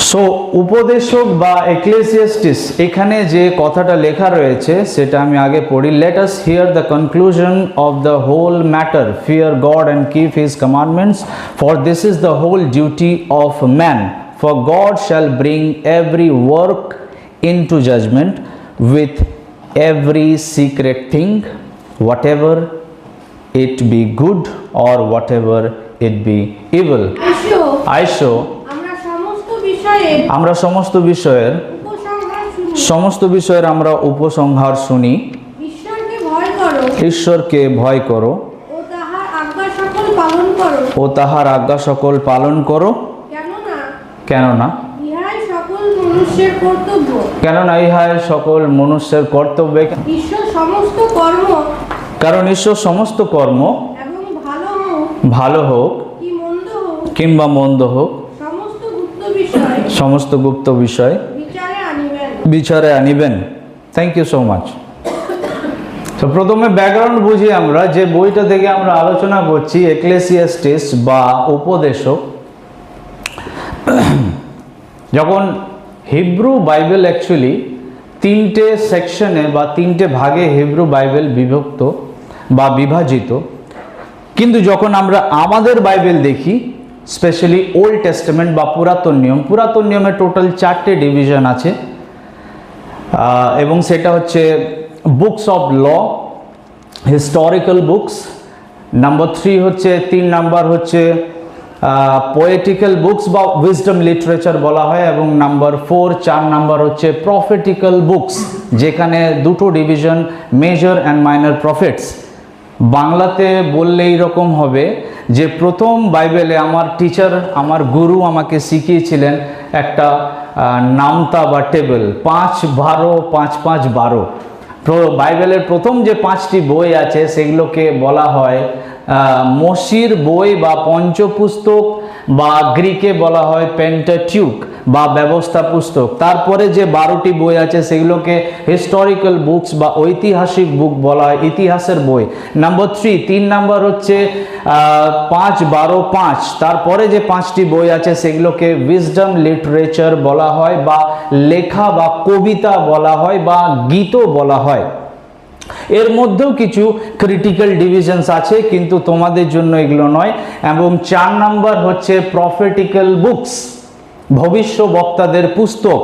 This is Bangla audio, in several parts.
সো উপদেশক বা এক্লেসিয়াস্টিস এখানে যে কথাটা লেখা রয়েছে সেটা আমি আগে পড়ি। Let us hear the conclusion of the whole matter, fear God and keep his commandments, for this is the whole duty of man, for God shall bring every work into judgement with every secret thing, whatever it be good or whatever it be evil. I show আমরা সমস্ত বিষয়ের আমরা উপসংহার শুনি। ঈশ্বরকে ভয় করো ও তাহার আজ্ঞা সকল পালন করো, কেননা ইহাই সকল মনুষ্যের কর্তব্য, কারণ ঈশ্বর সমস্ত কর্ম ভালো হোক কিংবা মন্দ হোক সমস্ত গুপ্ত বিষয় বিচারে আনিবেন। Thank you so much. তো প্রথমে ব্যাকগ্রাউন্ড বুঝি আমরা, যে বইটা থেকে আমরা আলোচনা করছি এক্লেসিয়াস্টিস বা উপদেশক। যখন হিব্রু বাইবেল অ্যাকচুয়ালি তিনটে সেকশনে বা তিনটে ভাগে হিব্রু বাইবেল বিভক্ত বা বিভাজিত, কিন্তু যখন আমরা আমাদের বাইবেল দেখি, স্পেশালি ওল্ড টেস্টামেন্ট বা পুরাতন নিয়মে টোটাল 4টে ডিভিশন আছে, এবং সেটা হচ্ছে books of law, historical books, number 3 হচ্ছে 3 নাম্বার হচ্ছে পোয়েটিক্যাল বুকস বা উইজডম লিটারেচার বলা হয়, এবং নাম্বার 4 নাম্বার হচ্ছে প্রফেটিক্যাল বুকস, যেখানে দুটো division, major and minor prophets. বাংলাতে বললে এইরকম হবে যে প্রথম বাইবেলে আমার টিচার, আমার গুরু আমাকে শিখিয়েছিলেন একটা নামতা বা টেবিল, 5 12 5 5 12। বাইবেলের প্রথম যে 5টি বই আছে সেগুলোকে বলা হয় মসির বই বা পঞ্চপুস্তক, বা গ্রিকে বলা হয় পেন্টাটিউক বা ব্যবস্থা পুস্তক। তারপরে যে 12টি বই আছে সেগুলোকে হিস্টোরিক্যাল বুকস বা ঐতিহাসিক বুক বলা হয়, ইতিহাসের বই। নাম্বার 3 নাম্বার হচ্ছে 5 12 5। তারপরে যে 5টি বই আছে সেগুলোকে উইজডম লিটারেচার বলা হয়, বা লেখা বা কবিতা বলা হয়, বা গীতও বলা হয়। এর মধ্যেও কিছু ক্রিটিক্যাল ডিভিশনস আছে, কিন্তু তোমাদের জন্য এগুলো নয়। এবং 4 নাম্বার হচ্ছে প্রফেটিক্যাল বুকস, ভবিষ্যবক্তাদের পুস্তক।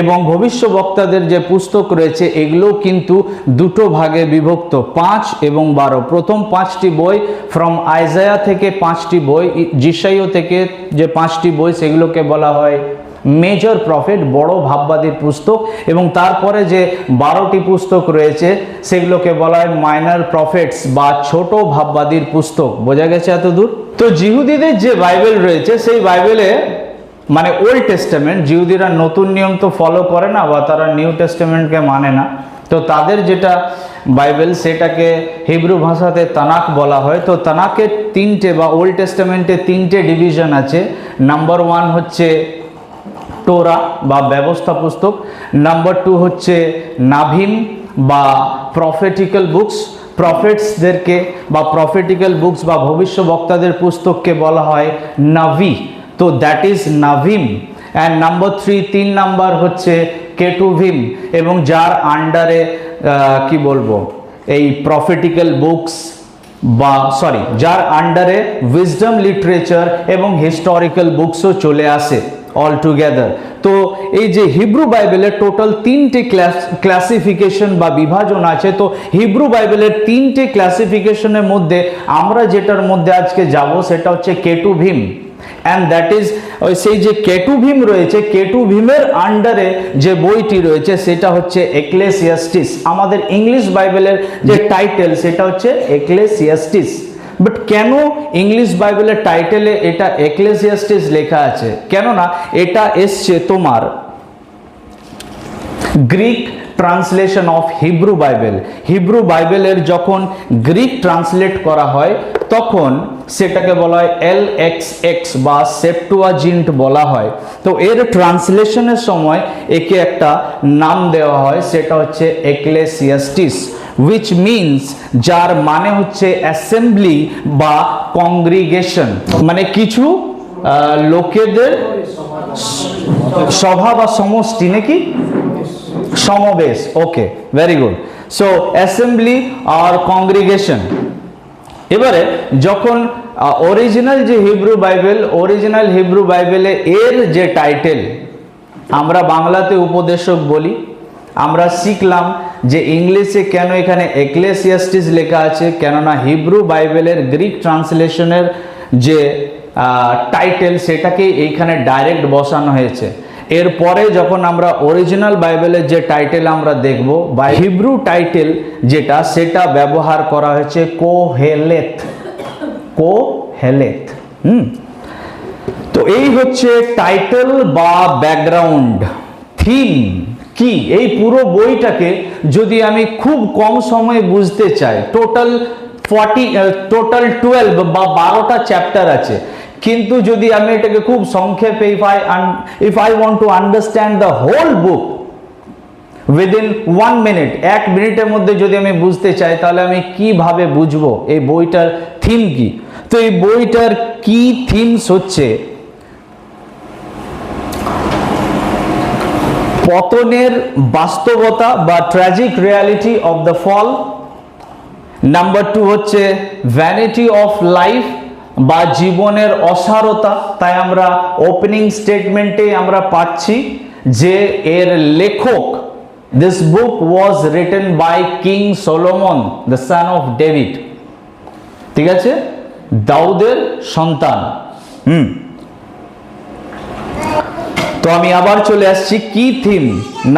এবং ভবিষ্যবক্তাদের যে পুস্তক রয়েছে এগুলো কিন্তু দুটো ভাগে বিভক্ত, 5 এবং 12। প্রথম 5টি বই ফ্রম আইজায়া থেকে 5টি বই, যিশাইয় থেকে যে 5টি বই সেগুলোকে বলা হয় মেজর প্রফেট, বড় ভাববাদীর পুস্তক। এবং তারপরে যে 12টি পুস্তক রয়েছে সেগুলোকে বলা হয় মাইনর প্রফেটস বা ছোট ভাববাদীর পুস্তক। বোঝা গেছে এত দূর? তো জিহুদীদের যে বাইবেল রয়েছে সেই বাইবেলে, মানে ওল্ড টেস্টামেন্ট, জিহুদীরা নতুন নিয়ম তো ফলো করে না বা তারা নিউ টেস্টামেন্টকে মানে না, তো তাদের যেটা বাইবেল সেটাকে হিব্রু ভাষাতে তানাক বলা হয়। তো তানাকের 3টে বা ওল্ড টেস্টামেন্টে 3টে ডিভিশন আছে। নাম্বার 1 হচ্ছে টোরা বা ব্যবস্থা পুস্তক, নাম্বার 2 হচ্ছে নাভিম বা প্রফেটিক্যাল বুকস, প্রফেটসদেরকে বা প্রফেটিক্যাল বুকস বা ভবিষ্যবক্তাদের পুস্তককে বলা হয় নাভি, তো that is Nevi'im. And number 3 number হচ্ছে কেটুভিম, এবং যার আন্ডারে কি বলবো, এই প্রফেটিক্যাল বুকস বা যার আন্ডারে উইজডম লিটারেচার এবং হিস্টোরিক্যাল বুকসও চলে আসে অল টুগেদার। তো এই যে হিব্রু বাইবেলের টোটাল 3টে ক্লাসিফিকেশন বা বিভাজন আছে। তো হিব্রু বাইবেলের 3টে ক্লাসিফিকেশনের মধ্যে আমরা যেটার মধ্যে আজকে যাব সেটা হচ্ছে কেটুভিম। অ্যান্ড দ্যাট ইজ সেই যে কেটুভিম রয়েছে, কেটুভিমের আন্ডারে যে বইটি রয়েছে সেটা হচ্ছে এক্লেসিয়াস্টিস। আমাদের ইংলিশ বাইবেলের যে টাইটেল সেটা হচ্ছে এক্লেসিয়াস্টিস। বাট কেন ইংলিশ বাইবেলের টাইটেলে এটা এক্লেসিয়াস্টিস লেখা আছে? কেননা এটা এসছে তোমার Greek translation of Hebrew Bible. Hebrew বাইবেলের যখন গ্রিক ট্রান্সলেট করা হয় তখন সেটাকে বলা হয় LXX বা সেপ্টুয়াজিন্ট বলা হয়। তো এর ট্রান্সলেশনের সময় একে একটা নাম দেওয়া হয়, সেটা হচ্ছে এক্লেসিয়াস্টিস, which means যার মানে হচ্ছে অ্যাসেম্বলি বা কংগ্রিগেশন, মানে কিছু লোকেদের সভা বা সমষ্টি নাকি, সমাবেশ। ওকে, ভেরি গুড। সো অ্যাসেম্বলি আর কংগ্রিগেশন। এবারে যখন অরিজিনাল যে হিব্রু বাইবেলে এর যে টাইটেল, আমরা বাংলাতে উপদেশক বলি, আমরা শিখলাম যে ইংলিশে কেন এখানে এক্লেসিয়াস্টিস লেখা আছে, কেননা হিব্রু বাইবেলের গ্রিক ট্রান্সলেশনের যে টাইটেল সেটাকে এইখানে ডাইরেক্ট বসানো হয়েছে। এরপরে যখন আমরা অরিজিনাল বাইবেলের যে টাইটেল আমরা দেখব, বা হিব্রু টাইটেল যেটা, সেটা ব্যবহার করা হয়েছে কোহেলেথ। তো এই হচ্ছে টাইটেল বা ব্যাকগ্রাউন্ড। থিম কি, এই পুরো বইটাকে যদি আমি খুব কম সময়ে বুঝতে চাই, টোটাল 12 বা 12টা চ্যাপ্টার আছে, কিন্তু যদি আমি এটাকে খুব সংক্ষেপে if I want to understand the whole book within 1 minute, 1 মিনিটের মধ্যে যদি আমি বুঝতে চাই, তাহলে আমি কিভাবে বুঝবো এই বইটার থিম কি? তো এই বইটার কি থিমস হচ্ছে পতনের বাস্তবতা বা tragic reality of the fall. Number 2 হচ্ছে ভ্যানিটি অফ লাইফ বা জীবনের অসারতা। তাই আমরা ওপেনিং স্টেটমেন্টে আমরা পাচ্ছি যে এর লেখক, this book was written by king Solomon the son of David. ঠিক আছে, দাউদের সন্তান। তো আমি আবার চলে আসছি কি থিম।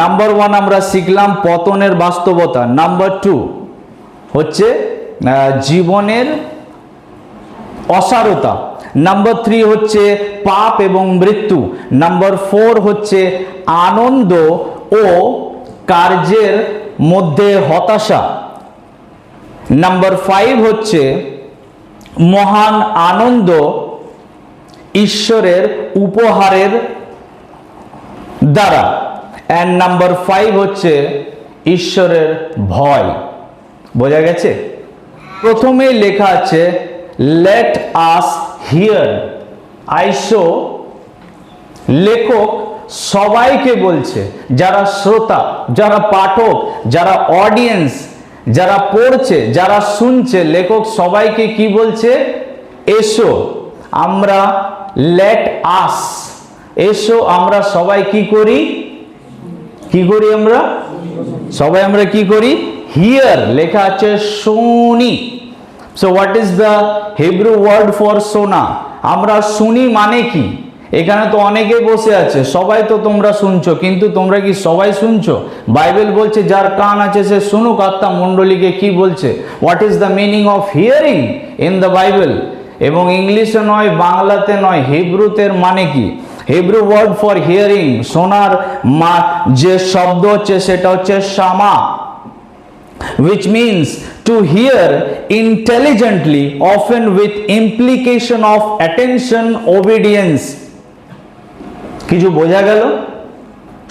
নাম্বার 1 আমরা শিখলাম পতনের বাস্তবতা। নাম্বার 2 হচ্ছে জীবনের অসারতা। নাম্বার 3 হচ্ছে পাপ এবং মৃত্যু। নাম্বার 4 হচ্ছে আনন্দ ও কার্যের মধ্যে হতাশা। নাম্বার 5 হচ্ছে মহান আনন্দ ঈশ্বরের উপহারের দ্বারা। এন্ড নাম্বার 5 হচ্ছে ঈশ্বরের ভয়। বোঝা গেছে? প্রথমেই লেখা আছে late us here I show. লেখক সবাইকে বলছে, যারা শ্রোতা, যারা পাঠক, যারা অডিয়েন্স, যারা পড়ছে, যারা শুনছে, লেখক সবাইকে কি বলছে? এসো আমরা, লেট আস, এসো আমরা সবাই কি করি? আমরা সবাই আমরা কি করি? হিয়ার লেখা আছে শুনি। So what is the Hebrew word for শোনা? আমরা শুনি মানে কি? এখানে তো অনেকে বসে আছে, সবাই তো তোমরা শুনছো, কিন্তু তোমরা কি সবাই শুনছো? বাইবেল বলছে যার কান আছে সে শুনুক। আত্মা মণ্ডলীকে কি বলছে? What is the meaning of hearing in the Bible? এবং ইংলিশে নয়, বাংলাতে নয়, হিব্রুতে মানে কি? হিব্রু ওয়ার্ড ফর হিয়ারিং, শোনার যে শব্দ হচ্ছে সেটা হচ্ছে Shama, which means to hear intelligently, often with implication of attention, obedience. কিছু বোঝা গেল?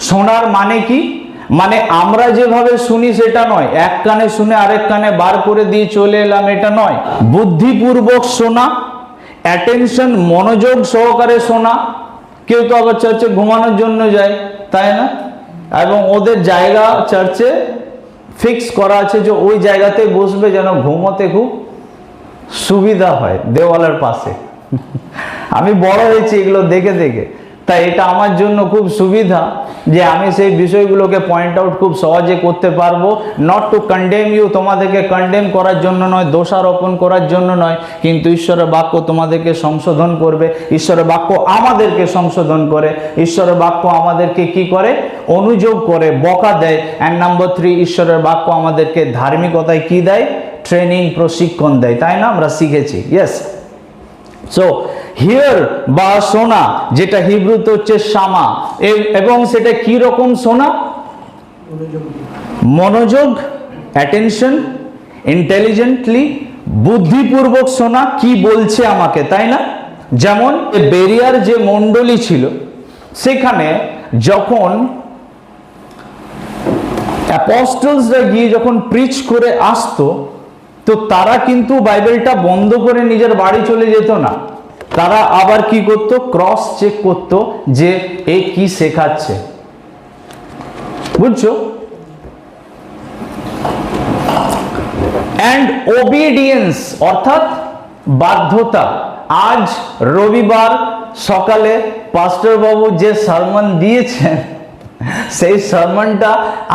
শোনার মানে কি? মানে আমরা যেভাবে শুনি সেটা নয়, এক কানে শুনে আরেক কানে বার করে দিয়ে চলে এলাম, এটা নয়। বুদ্ধিপূর্বক শোনা, অ্যাটেনশন, মনোযোগ সহকারে শোনা। কেউ তো আবার চার্চে ঘুমানোর জন্য যায়, তাই না? এবং ওদের জায়গা চার্চে ফিক্স করা আছে যে ওই জায়গাতে বসবে যেন ঘুমোতে খুব সুবিধা হয়, দেওয়ালের পাশে। আমি বড় হয়েছি এগুলো দেখে দেখে, তাই এটা আমার জন্য খুব সুবিধা যে আমি সেই বিষয়গুলোকে পয়েন্ট আউট খুব সহজে করতে পারবো। নট টু কন্ডেম ইউ, তোমাদেরকে কন্ডেম করার জন্য নয়, দোষারোপণ করার জন্য নয়, কিন্তু ঈশ্বরের বাক্য তোমাদেরকে সংশোধন করবে। ঈশ্বরের বাক্য আমাদেরকে সংশোধন করে, ঈশ্বরের বাক্য আমাদেরকে কি করে? অনুযোগ করে, বকা দেয়। অ্যান্ড নাম্বার 3, ঈশ্বরের বাক্য আমাদেরকে ধার্মিকতায় কি দেয়? ট্রেনিং, প্রশিক্ষণ দেয়। তাই না? আমরা শিখেছি। ইয়েস। সো হিয়ার বা শোনা, যেটা হিব্রুতে হচ্ছে শামা, এবং সেটা কি রকম শোনা? মনোযোগ, অ্যাটেনশন, ইন্টেলিজেন্টলি, বুদ্ধিপূর্বক শোনা, কি বলছে আমাকে, তাই না? যেমন বেরিয়ার যে মণ্ডলী ছিল, সেখানে যখন অ্যাপস্টলসরা গিয়ে যখন প্রিচ করে আসতো, তো তারা কিন্তু বাইবেলটা বন্ধ করে নিজের বাড়ি চলে যেত না। তারা আবার কি করত, ক্রস চেক করত যে এ কি শেখাচ্ছে, বুঝছো? অ্যান্ড ওবিডিয়েন্স অর্থাৎ বাধ্যতা। আজ রবিবার সকালে পাস্টর বাবু যে সারমন দিয়েছেন, সেই সারমনটা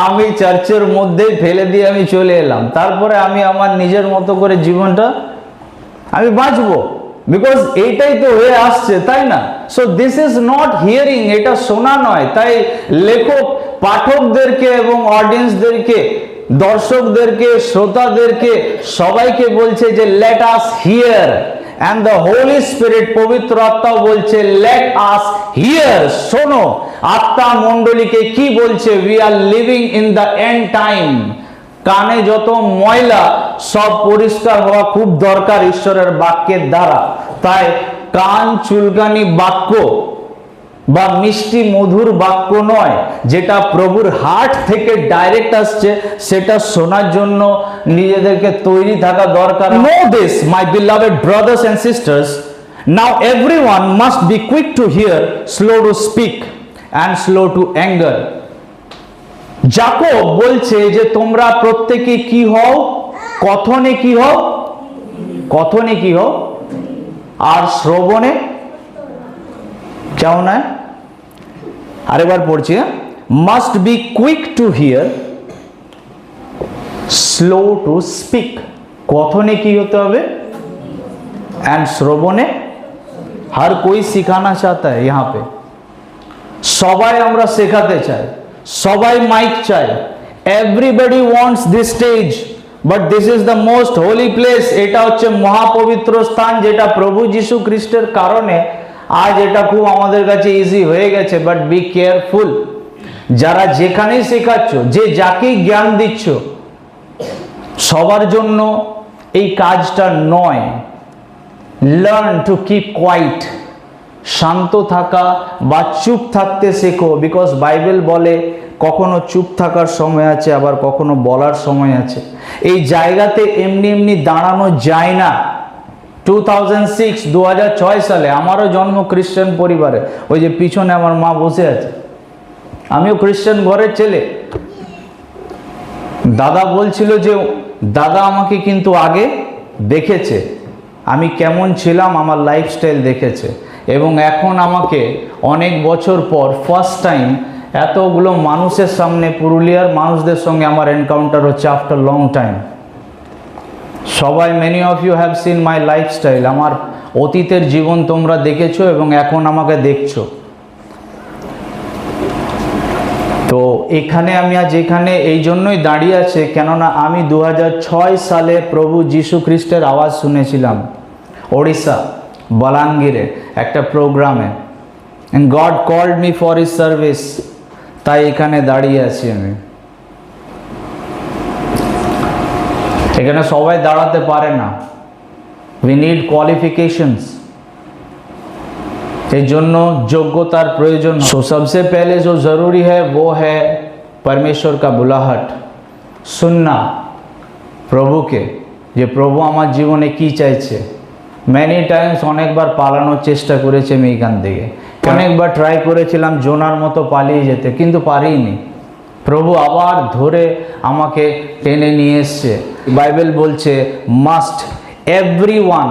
আমি চার্চের মধ্যেই ফেলে দিয়ে আমি চলে এলাম। তারপরে আমি আমার নিজের মতো করে জীবনটা আমি বাঁচবো, বিকজ এইটাই তো হয়ে আসছে, তাই না? So this is not hearing, এটা শোনা নয়। তাই লেখক পাঠকদেরকে এবং অডিয়েন্সদেরকে, দর্শকদেরকে, শ্রোতাদেরকে সবাইকে বলছে যে late us here, and the Holi spirit, পবিত্র আত্মা বলছে লেট আস হিয়ার, শোনো আত্মা মণ্ডলীকে কি বলছে। We are living in the end time. কানে যত ময়লা সব পরিষ্কার হওয়া খুব দরকার ঈশ্বরের বাক্যের দ্বারা। তাই কান চুলকানি বাক্য বা মিষ্টি মধুর বাক্য নয়, যেটা প্রভুর হার্ট থেকে ডাইরেক্ট আসছে, সেটা শোনার জন্য নিজেদেরকে তৈরি থাকা দরকার। Know this my beloved brothers and sisters, now everyone must be quick to hear, slow to speak and slow to anger. যাকব বলছে যে তোমরা প্রত্যেকে কি হও, কথনে কি হও, কথনে কি হও, আর শ্রবণে কেমন হয়? আরেকবার পড়ছি, must be quick to hear, slow to speak. কথনে কি হতে হবে, एंड শ্রবণে। हर कोई सिखाना चाहता है यहाँ पे, সবাই আমরা শেখাতে চাই, সবাই মাইক চাই। Everybody wants this stage, but this is the most Holi place. এটা হচ্ছে মহাপবিত্র স্থান, যেটা প্রভু যীশু খ্রিস্টের কারণে আজ এটা খুব আমাদের কাছে ইজি হয়ে গেছে। বাট বি কেয়ারফুল, যারা যেখানেই শেখাচ্ছ, যে যাকেই জ্ঞান দিচ্ছ, সবার জন্য এই কাজটা নয়। লার্ন টু কিপ কোয়াইট, শান্ত থাকা বা চুপ থাকতে শেখো। বিকজ বাইবেল বলে কখনো চুপ থাকার সময় আছে, আবার কখনো বলার সময় আছে। এই জায়গাতে এমনি এমনি দাঁড়ানো যায় না। 2006 সালে আমারও জন্ম খ্রিস্টান পরিবারে। ওই যে পিছনে আমার মা বসে আছে, আমিও খ্রিস্টান ঘরের ছেলে। দাদা বলছিল যে দাদা আমাকে কিন্তু আগে দেখেছে, আমি কেমন ছিলাম, আমার লাইফস্টাইল দেখেছে, এবং এখন আমাকে অনেক বছর পর ফার্স্ট টাইম এতগুলো মানুষের সামনে, পুরুলিয়ার মানুষদের সঙ্গে আমার এনকাউন্টার হচ্ছে আফটার লং টাইম। সবাই, many of you have seen my lifestyle, আমার অতীতের জীবন তোমরা দেখেছো এবং এখন আমাকে দেখছো। তো এখানে আমি আজ এখানে এই জন্যই দাঁড়িয়ে আছে, কেননা আমি 2006 সালে প্রভু যীশু খ্রিস্টের আওয়াজ শুনেছিলাম ওড়িশা বলাঙ্গীরে একটা প্রোগ্রামে। and God called me for his service, তাই এখানে দাঁড়িয়ে আছি আমি। এখানে সবাই দাঁড়াতে পারে না, we need qualifications, এই জন্য যোগ্যতার প্রয়োজন। तो सबसे पहले जो जरूरी है वो है परमेश्वर का बुलाहट, सुनना প্রভুকে, যে প্রভু আমার জীবনে কি চাইছে। মেনি টাইমস অনেকবার পালানোর চেষ্টা করেছি আমি এখান থেকে, অনেকবার ট্রাই করেছিলাম জোনার মতো পালিয়ে যেতে, কিন্তু পারিনি। প্রভু আবার ধরে আমাকে টেনে নিয়ে এসছে। বাইবেল বলছে মাস্ট, এভরিওয়ান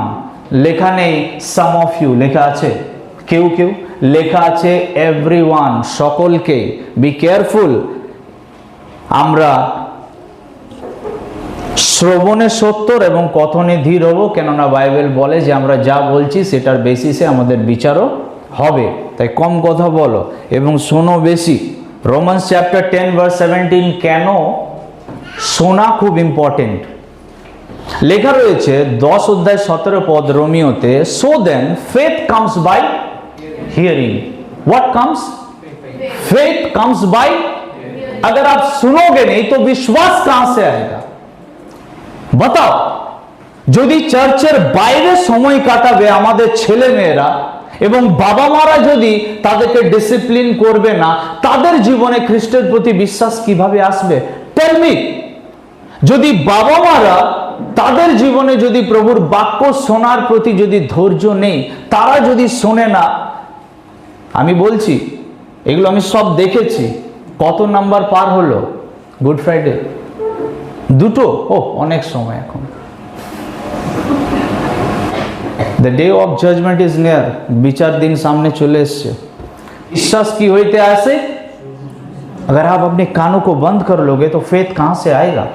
লেখা নেই সাম অফ ইউ, লেখা আছে কেউ কেউ, লেখা আছে এভরিওয়ান, সকলকে। বি কেয়ারফুল, আমরা শ্রবণে 70 এবং কথনে ধীর হব, কেননা বাইবেল বলে যে আমরা যা বলছি সেটার বেসিসে আমাদের বিচারও হবে। তাই কম কথা বলো এবং শোনো বেশি। রোমান্স চ্যাপ্টার 10:17, কেন শোনা খুব ইম্পর্টেন্ট। লেখা রয়েছে 10:17 रोमियोते, so then faith comes by hearing. What comes? Faith comes by. अगर आप सुनोगे नहीं तो विश्वास कहां से आएगा? बताओ। যদি চার্চের বাইরে সময় কাটাবে আমাদের ছেলে মেয়েরা এবং বাবা মারা যদি তাদেরকে ডিসিপ্লিন করবে না, তাদের জীবনে খ্রিস্টের প্রতি বিশ্বাস কিভাবে আসবে? Tell me. যদি বাবা মারা তাদের জীবনে যদি প্রভুর বাক্য শোনার প্রতি যদি ধৈর্য নেই, তারা যদি শোনে না, আমি বলছি এগুলো আমি সব দেখেছি। কত নাম্বার পার হলো গুড ফ্রাইডে? 2টো। ও, অনেক সময় এখন। The day of judgement is near. বিচার দিন সামনে চলে এসছে। বিশ্বাস কি হইতে আসে? अगर आप अपने कानों को बंद कर लोगे तो फेथ कहां से आएगा?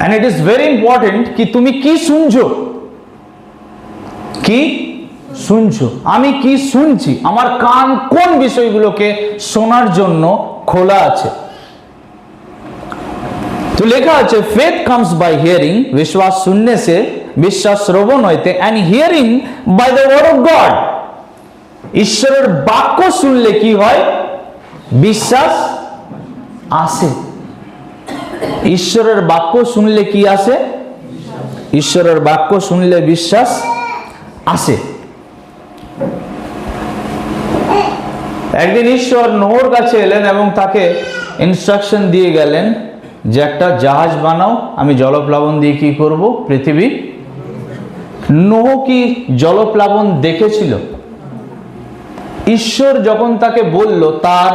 And it is very important कि তুমি কি শুনছো, কি শুনছো, আমি কি শুনছি, আমার কান কোন বিষয়গুলোকে শোনার জন্য খোলা আছে। তো লেখা আছে ফেথ কামস বাই হিয়ারিং, বিশ্বাস শুননে से, বিশ্বাস শ্রবণ হইতে, and hearing by the word of God. ঈশ্বরের বাক্য শুনলে কি হয়? বিশ্বাস আসে। ঈশ্বরের বাক্য শুনলে কি আসে? ঈশ্বরের বাক্য শুনলে বিশ্বাস আসে। একদিন ঈশ্বর নোহর কাছে এলেন এবং তাকে ইনস্ট্রাকশন দিয়ে গেলেন যে একটা জাহাজ বানাও, আমি জলপ্লাবন দিয়ে কি করব? পৃথিবী। নোহ কি জলপ্লাবন দেখেছিল? ঈশ্বর যখন তাকে বলল, তার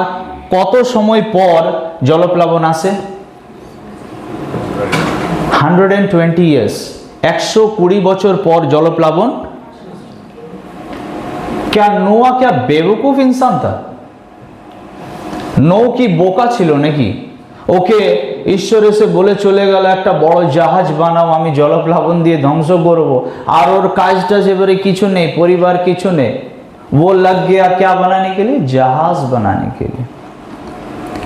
কত সময় পর জলপ্লাবন আসে? 120 ইয়ার্স, 120 বছর পর জলপ্লাবন। क्या নোয়া क्या बेवकूफ इंसान था? নো কি বোকা ছিল নাকি? ওকে ঈশ্বর এসে বলে চলে গেল একটা বড় জাহাজ বানাও, আমি জলপ্লাবন দিয়ে ধ্বংস করব, আর ওর কাজটা এবারে কিছু নেই, পরিবার কিছু নেই। वो लग गया क्या बनाने के लिए? जहाज बनाने के लिए।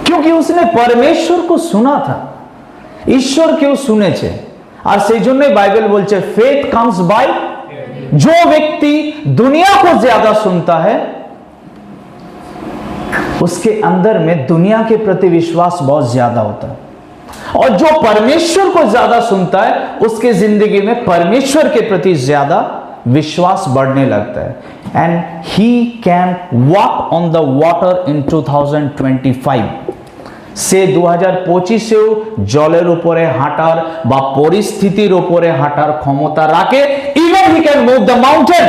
क्योंकि उसने परमेश्वर को सुना था, ঈশ্বর কেউ শুনেছে। আর সেই জন্যই বাইবেল বলছে फेथ कम्स बाय। जो व्यक्ति दुनिया को ज्यादा सुनता है उसके अंदर में दुनिया के प्रति विश्वास बहुत ज्यादा होता है, और जो परमेश्वर को ज्यादा सुनता है उसके जिंदगी में परमेश्वर के प्रति ज्यादा विश्वास बढ़ने लगता है। And he can walk on the water in 2025। সে 2025-এও জলের উপরে হাঁটার বা পরিস্থিতির উপরে হাঁটার ক্ষমতা রাখে। Even he can move the mountain.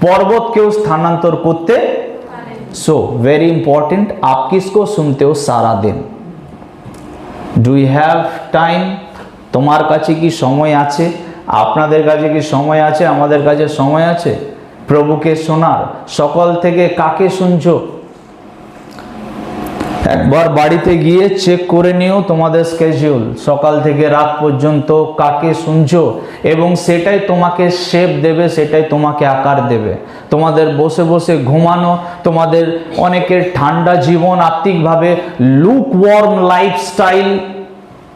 পর্বতকেও স্থানান্তর করতে। সো वेरी इंपॉर्टेंट, आप किसको सुनते हो सारा दिन? Do you have time? তোমার কাছে কি সময় আছে? আপনাদের কাছে কি সময় আছে? আমাদের কাছে সময় আছে প্রভুকে শোনার? সকাল থেকে কাকে শুনছো? একবার বাড়িতে গিয়ে চেক করে নিও তোমাদের স্কেডিউল, সকাল থেকে রাত পর্যন্ত কাকে শুনছো, এবং সেটাই তোমাকে শেপ দেবে, সেটাই তোমাকে আকার দেবে। তোমাদের বসে বসে ঘুমানো, তোমাদের অনেকের ঠান্ডা জীবন, আত্মিকভাবে lukewarm lifestyle.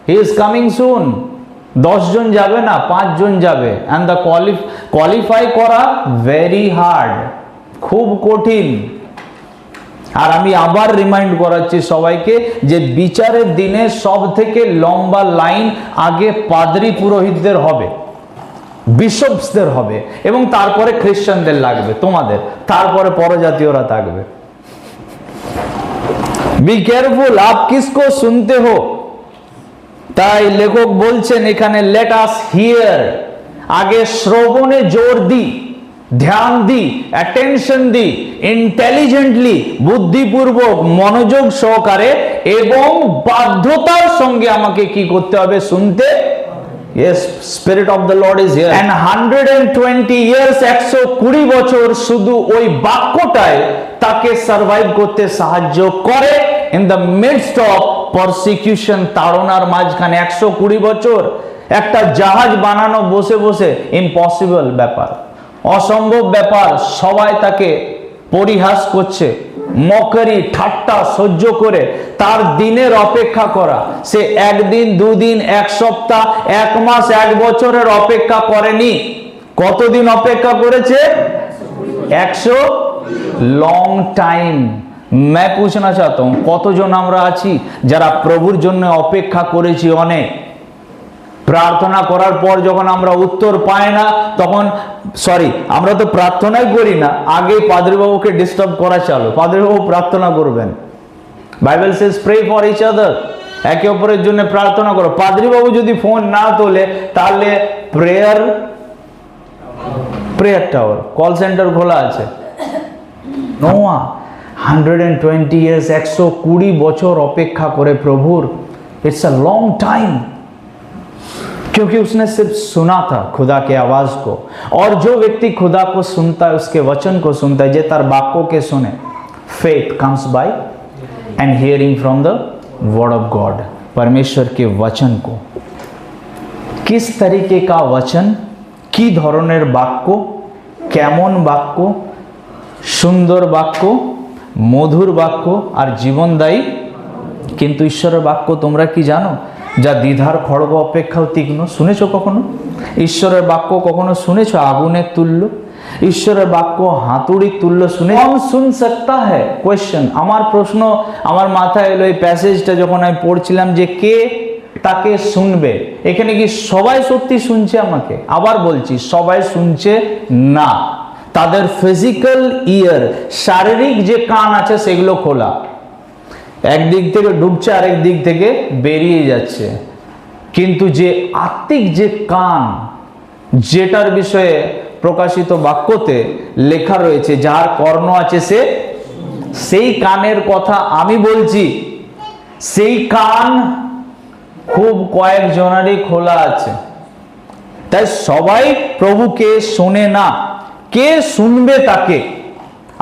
He is coming soon. 10 জন যাবে না, 5 জন যাবে। অ্যান্ড দ্য কোয়ালিফাই করা ভেরি হার্ড, খুব কঠিন। আর আমি আবার রিমাইন্ড করাচ্ছি সবাইকে যে বিচারের দিনে সব থেকে লম্বা লাইন আগে পাদ্রী পুরোহিতদের হবে, বিশপসদের হবে, এবং তারপরে খ্রিস্টানদের লাগবে, তোমাদের, তারপরে পরজাতীয়রা থাকবে। বি কেয়ারফুল, আপ কিসকো শুনতে হো। তাই লেখক বলছেন এখানে লেট আস হিয়ার। আগে শ্রবণে জোর দি, ধ্যান দি, অ্যাটেনশন দি, ইন্টেলিজেন্টলি, বুদ্ধিপূর্বক, মনোযোগ সহকারে এবং বাধ্যতার সঙ্গে আমাকে কি করতে হবে? শুনতে। Yes, Spirit of the Lord is here. And 120 years, 120 বছর শুধু ওই বাক্যটায় তাকে সার্ভাইভ করতে সাহায্য করে। In the midst of persecution, তাড়নার মাঝখানে 120 বছর একটা জাহাজ বানানো বসে বসে ইম্পসিবল ব্যাপার, অসম্ভব ব্যাপার। সবাই তাকে পরিহাস করছে, মকরি ঠাট্টা সহ্য করে তার দিনের অপেক্ষা করা। সে একদিন, দুদিন, এক সপ্তাহ, এক মাস, এক বছরের অপেক্ষা করেনি। কতদিন অপেক্ষা করেছে? 100 লং টাইম। मैं पूछना चाहता हूं কতজন আমরা আছি যারা প্রভুর জন্য অপেক্ষা করেছি অনেক? প্রার্থনা করার পর যখন আমরা উত্তর পাই না, তখন আমরা তো প্রার্থনাই করি না, আগে পাদ্রীবাবুকে ডিস্টার্ব করা চালু। পাদ্রীবাবু প্রার্থনা করবেন। Bible says pray for each other. একে অপরের জন্য প্রার্থনা করো। পাদ্রী বাবু যদি ফোন না তোলে তাহলে প্রেয়ার টাওয়ার কল সেন্টার খোলা আছে। নোয়া 120 years 120 বছর অপেক্ষা করে প্রভুর। इट्स अ लॉन्ग टाइम, क्योंकि उसने सिर्फ सुना था खुदा के आवाज को। और जो व्यक्ति खुदा को सुनता है, उसके वचन को सुनता है, जे तार वाक्यों के सुने, faith comes bye and hearing from the word of God. परमेश्वर के वचन को, किस तरीके का वचन, की धरनेर वाक्य, केमन वाक्य, सुंदर वाक्य, मधुर वाक्य और जीवनदायी। কিন্তু ঈশ্বরের বাক্য তোমরা কি জানো, যা দ্বিধার খড়গ অপেক্ষাও তীক্ষ্ণ। শুনেছো কখনো ঈশ্বরের বাক্য? কখনো শুনেছো আগুনের তুল্য? ঈশ্বরের বাক্য হাতুড়ির তুল্য শুনে কম শুন सकता है? কোয়েশ্চেন, আমার প্রশ্ন আমার মাথায় এলো এই প্যাসেজটা যখন আমি পড়ছিলাম, যে কে তাকে শুনবে। এখানে কি সবাই সত্যি শুনছে আমাকে? আবার বলছি, সবাই শুনছে না। তাদের ফিজিক্যাল ইয়ার, শারীরিক যে কান আছে সেগুলো খোলা, একদিক থেকে ঢুকছে আরেক দিক থেকে বেরিয়ে যাচ্ছে। কিন্তু যে আত্মিক যে কান, যেটার বিষয়ে প্রকাশিত বাক্যতে লেখা রয়েছে, যার কর্ণ আছে সে, সেই কানের কথা আমি বলছি। সেই কান খুব কয়েকজনেরই খোলা আছে। তাই সবাই প্রভুকে শোনে না। কে শুনবে তাকে?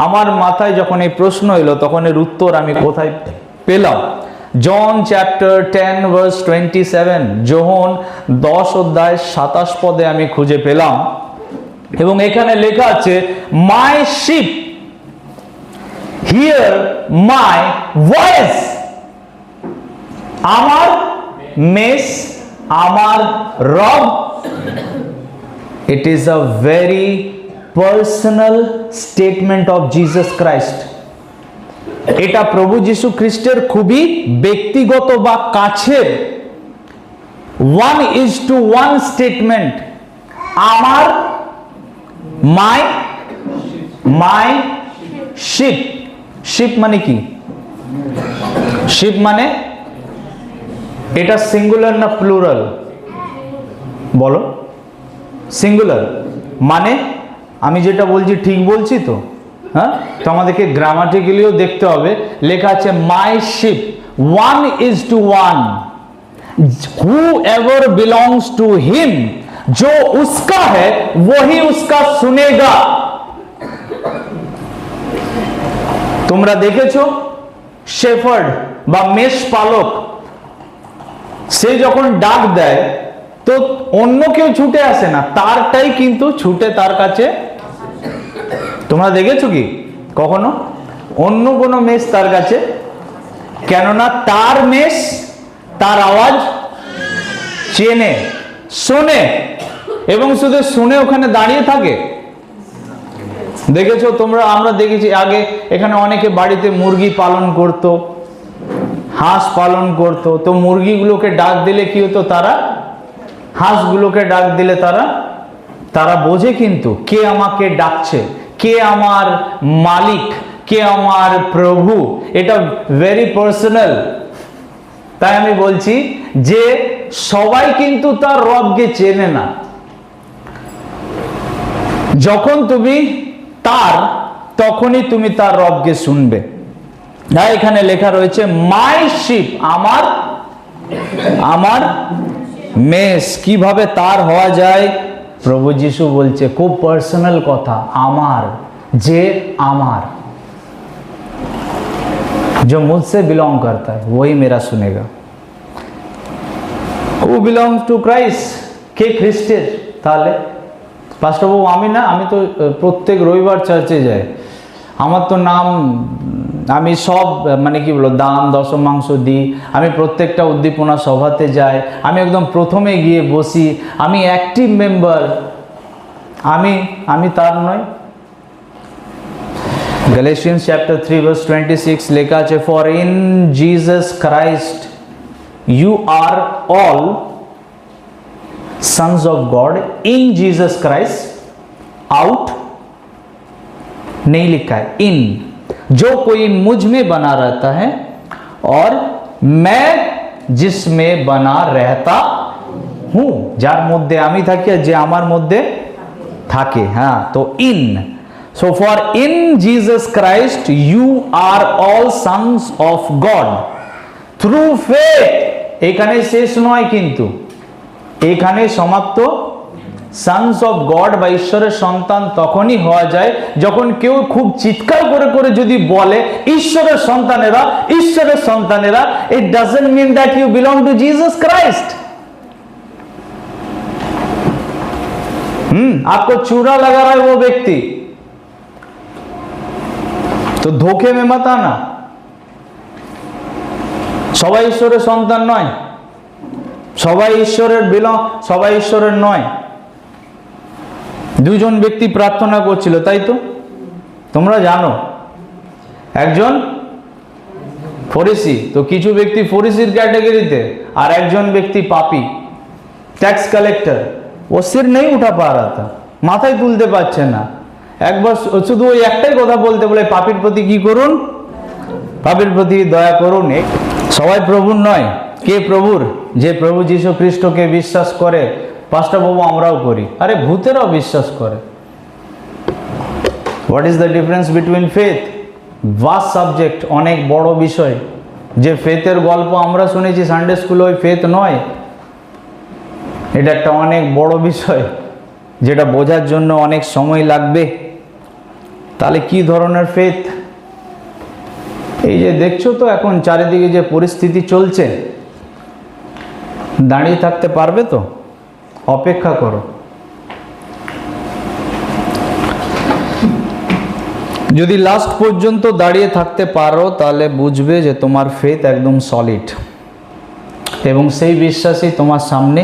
আমার মাথায় যখন এই প্রশ্ন এলো তখন এর উত্তর আমি কোথায় পেলাম? জন চ্যাপ্টার 10 ভার্স 27, যোহন 10 অধ্যায় 27 পদে আমি খুঁজে পেলাম। এবং এখানে লেখা আছে, মাই শিপ হিয়ার মাই ভয়েস। আমার মেষ, আমার রব। It is a very personal statement of Jesus Christ. এটা প্রভু যীশু খ্রিস্টের খুবই ব্যক্তিগত বা কাছের 1:1 স্টেটমেন্ট। আমার, মাই শিপ। শিপ মানে কি? শিপ মানে এটা সিঙ্গুলার না প্লুরাল? বলো। সিঙ্গুলার মানে আমি যেটা বলছি ঠিক বলছি তো? হ্যাঁ, তো আমাদেরকে গ্রামাটিক্যালিও দেখতে হবে। লেখা আছে মাই sheep 1:1, whoever belongs to him, जो उसका है वही उसका सुनेगा। তোমরা দেখেছো শেফার্ড বা মেষ পালক, সে যখন ডাক দেয় তো অন্য কেউ ছুটে আসে না, তারটাই কিন্তু ছুটে তার কাছে। তোমরা দেখেছো কি কখনো অন্য কোনো মেষ তার কাছে? কেননা তার মেষ তার আওয়াজ চেনে, শোনে, এবং শুধু শুনে ওখানে দাঁড়িয়ে থাকে। দেখেছো তোমরা? আমরা দেখেছি আগে এখানে অনেকে বাড়িতে মুরগি পালন করত, হাঁস পালন করত। তো মুরগিগুলোকে ডাক দিলে কি হতো? তারা, হাঁসগুলোকে ডাক দিলে তারা বোঝে কিন্তু কে আমাকে ডাকছে, কে আমার মালিক, কে আমার প্রভু। এটা ভেরি পার্সোনাল। তাই আমি বলছি যে সবাই কিন্তু তার রবকে চেনে না। যখন তুমি তার, তখনই তুমি তার রবকে শুনবে। এখানে লেখা রয়েছে মাই শিপ, আমার মেষ। কিভাবে তার হওয়া যায়? প্রভু যিশু বলছে, খুব পার্সোনাল কথা, আমার, যে আমার, जो मुझसे बिलोंग करता है वही मेरा सुनेगा। Who belongs to Christ? কে খ্রিস্টের? তাহলে পাস্টার বাবু আমি না, আমি তো প্রত্যেক রবিবার চার্চে যাই, আমার তো নাম, আমি সব মানে কি বলো দান দশমাংশ দিই, আমি প্রত্যেকটা উদ্দীপনা সভাতে যাই, আমি একদম প্রথমে গিয়ে বসি, আমি অ্যাক্টিভ মেম্বার। আমি তার নয়? Galatians chapter 3 verse 26 লেখা আছে, for in Jesus Christ you are all sons of God, in Jesus Christ, out नहीं लिखा है, in, जो कोई मुझ में बना रहता है और मैं जिसमें बना रहता हूं, যার মধ্যে আমি থাকি আর যে আমার মধ্যে থাকে। হ্যাঁ, তো in, so for in Jesus Christ you are all sons of God through faith. এখানে শেষ নয়, কিন্তু এখানে সমাপ্ত। সন্স অফ গড বা ঈশ্বরের সন্তান তখনই হওয়া যায় যখন কেউ খুব চিৎকার করে করে যদি বলে ঈশ্বরের সন্তানেরা, ঈশ্বরের সন্তানেরা। It doesn't mean that you belong to Jesus Christ. आपको चूड़ा लगा रहा है वो व्यक्ति, तो धोखे में मत आना। সবাই ঈশ্বরের সন্তান নয়, সবাই ঈশ্বরের সবাই ঈশ্বরের নয়। দুজন ব্যক্তি প্রার্থনা করছিল, তাই তো তোমরা জানো। একজন ফরিসি, তো কিছু ব্যক্তি ফরিসির ক্যাটাগরিতে, আর একজন ব্যক্তি পাপী, ট্যাক্স কালেক্টর। ও সির নেই উঠা পা রা থা, মাথায় তুলতে পারছে না। একবার শুধু ওই একটাই কথা বলতে বলে, পাপীর প্রতি কি করুন? পাপীর প্রতি দয়া করুন। সবাই প্রভুর নয়। কে প্রভুর? যে প্রভু যীশু খ্রিস্টকে বিশ্বাস করে। পাস্টার বাবু আমরাও করি, আরে ভূতেরাও বিশ্বাস করে। What is the difference between faith? Vast subject, অনেক বড় বিষয়। যে ফেথের গল্প আমরা শুনেছি সানডে স্কুলে, ওই ফেথ নয়। এটা একটা অনেক বড় বিষয়, যেটা বোঝার জন্য অনেক সময় লাগবে। তাহলে কি ধরনের ফেথ? এই যে দেখছো তো এখন চারিদিকে যে পরিস্থিতি চলছে, দাঁড়িয়ে থাকতে পারবে তো? অপেক্ষা করো। যদি লাস্ট পর্যন্ত দাঁড়িয়ে থাকতে পারো তাহলে বুঝবে যে তোমার ফেথ একদম সলিড, এবং সেই বিশ্বাসই তোমার সামনে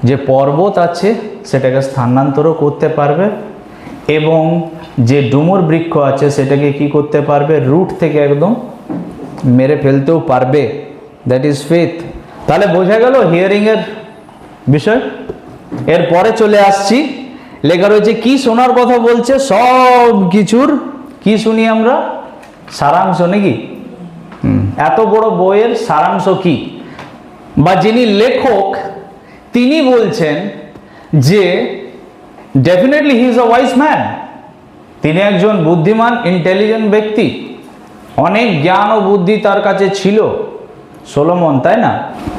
যে পর্বত আছে সেটাকে স্থানান্তরও করতে পারবে, এবং যে ডুমুর বৃক্ষ আছে সেটাকে কি করতে পারবে? রুট থেকে একদম মেরে ফেলতেও পারবে। That is faith. তাহলে বোঝা গেল হিয়ারিং এর বিষয়। এরপরে চলে আসছি, লেখা রয়েছে কি শোনার কথা বলছে? সব কিছুর কি শুনি আমরা? সারাংশ, নাকি? এত বড় বইয়ের সারাংশ কি? বা যিনি লেখক তিনি বলছেন যে definitely he is a wise man. তিনি একজন বুদ্ধিমান, ইন্টেলিজেন্ট ব্যক্তি। অনেক জ্ঞান ও বুদ্ধি তার কাছে ছিল, সলোমন, তাই না?